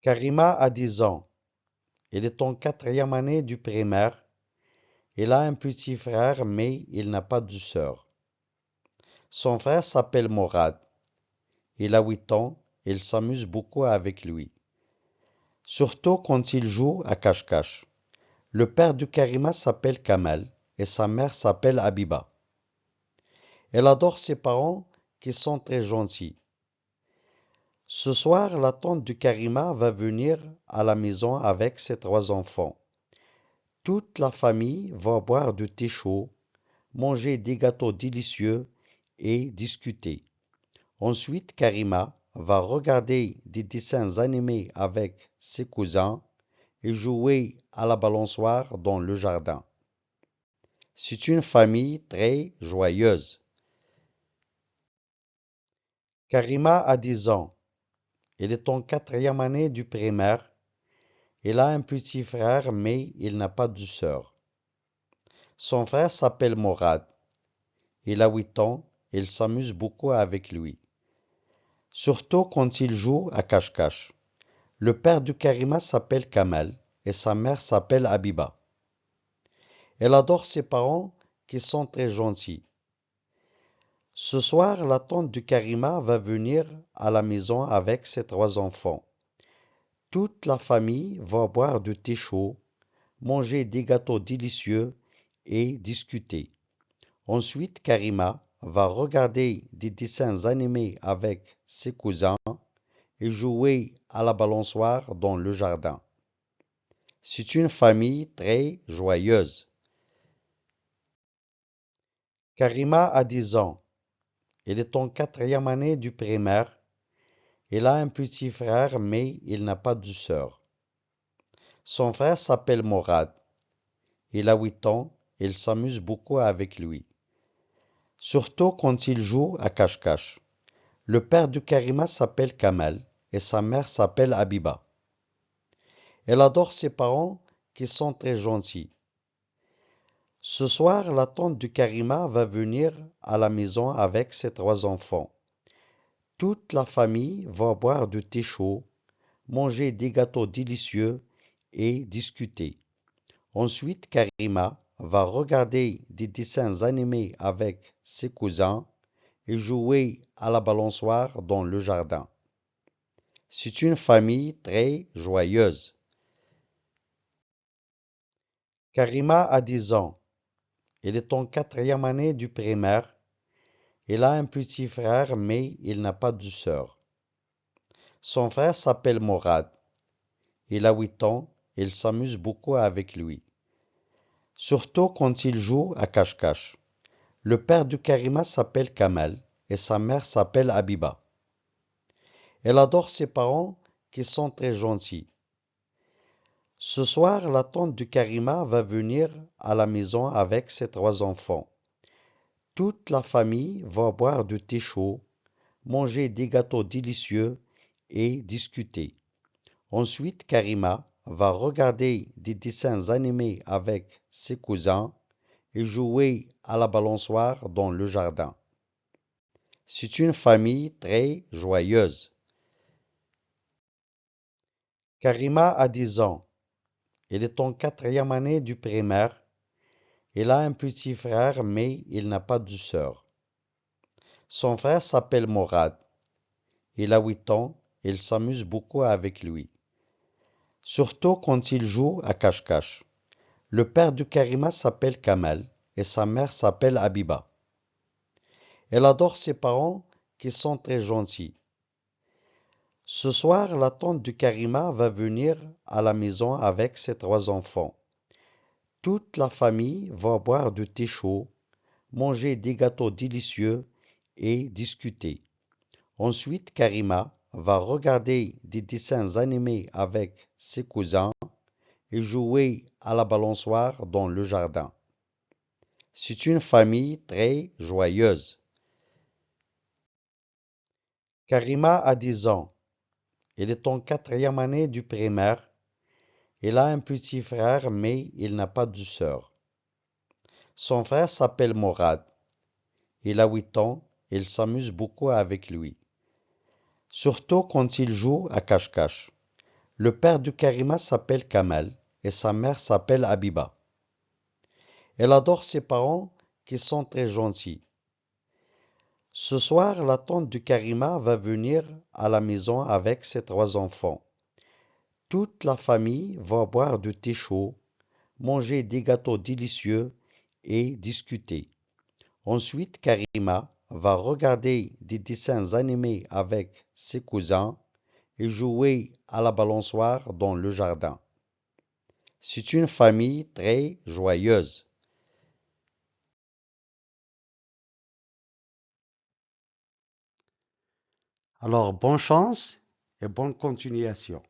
Karima a 10 ans. Elle est en quatrième année du primaire. Elle a un petit frère, mais il n'a pas de sœur. Son frère s'appelle Morad. Il a 8 ans. Elle s'amuse beaucoup avec lui. Surtout quand il joue à cache-cache. Le père de Karima s'appelle Kamal et sa mère s'appelle Habiba. Elle adore ses parents qui sont très gentils. Ce soir, la tante de Karima va venir à la maison avec ses 3 enfants. Toute la famille va boire du thé chaud, manger des gâteaux délicieux et discuter. Ensuite, Karima va regarder des dessins animés avec ses cousins et jouer à la balançoire dans le jardin. C'est une famille très joyeuse. Karima a 10 ans. Elle est en quatrième année du primaire. Elle a un petit frère, mais il n'a pas de sœur. Son frère s'appelle Morad. Il a 8 ans. Elle s'amuse beaucoup avec lui. Surtout quand il joue à cache-cache. Le père de Karima s'appelle Kamal et sa mère s'appelle Habiba. Elle adore ses parents qui sont très gentils. Ce soir, la tante de Karima va venir à la maison avec ses 3 enfants. Toute la famille va boire du thé chaud, manger des gâteaux délicieux et discuter. Ensuite, Karima va regarder des dessins animés avec ses cousins et jouer à la balançoire dans le jardin. C'est une famille très joyeuse. Karima a 10 ans. Elle est en quatrième année du primaire. Elle a un petit frère, mais il n'a pas de sœur. Son frère s'appelle Morad. Il a 8 ans. Elle s'amuse beaucoup avec lui. Surtout quand il joue à cache-cache. Le père de Karima s'appelle Kamal et sa mère s'appelle Habiba. Elle adore ses parents qui sont très gentils. Ce soir, la tante de Karima va venir à la maison avec ses 3 enfants. Toute la famille va boire du thé chaud, manger des gâteaux délicieux et discuter. Ensuite, Karima va regarder des dessins animés avec ses cousins et jouer à la balançoire dans le jardin. C'est une famille très joyeuse. Karima a 10 ans. Elle est en quatrième année du primaire. Elle a un petit frère, mais il n'a pas de sœur. Son frère s'appelle Morad. Il a 8 ans. Elle s'amuse beaucoup avec lui. Surtout quand il joue à cache-cache. Le père de Karima s'appelle Kamal et sa mère s'appelle Habiba. Elle adore ses parents qui sont très gentils. Ce soir, la tante de Karima va venir à la maison avec ses 3 enfants. Toute la famille va boire du thé chaud, manger des gâteaux délicieux et discuter. Ensuite, Karima va regarder des dessins animés avec ses cousins et jouer à la balançoire dans le jardin. C'est une famille très joyeuse. Karima a 10 ans. Elle est en quatrième année du primaire. Elle a un petit frère, mais il n'a pas de sœur. Son frère s'appelle Morad. Il a 8 ans. Elle s'amuse beaucoup avec lui. Surtout quand il joue à cache-cache. Le père de Karima s'appelle Kamal et sa mère s'appelle Habiba. Elle adore ses parents qui sont très gentils. Ce soir, la tante de Karima va venir à la maison avec ses 3 enfants. Toute la famille va boire du thé chaud, manger des gâteaux délicieux et discuter. Ensuite, Karima va regarder des dessins animés avec ses cousins et jouer à la balançoire dans le jardin. C'est une famille très joyeuse. Karima a 10 ans. Elle est en quatrième année du primaire. Elle a un petit frère, mais il n'a pas de sœur. Son frère s'appelle Morad. Il a 8 ans. Elle s'amuse beaucoup avec lui. Surtout quand il joue à cache-cache. Le père de Karima s'appelle Kamal et sa mère s'appelle Abiba. Elle adore ses parents qui sont très gentils. Ce soir, la tante de Karima va venir à la maison avec ses trois enfants. Toute la famille va boire du thé chaud, manger des gâteaux délicieux et discuter. Ensuite, Karima va regarder des dessins animés avec ses cousins et jouer à la balançoire dans le jardin. C'est une famille très joyeuse. Alors, bonne chance et bonne continuation.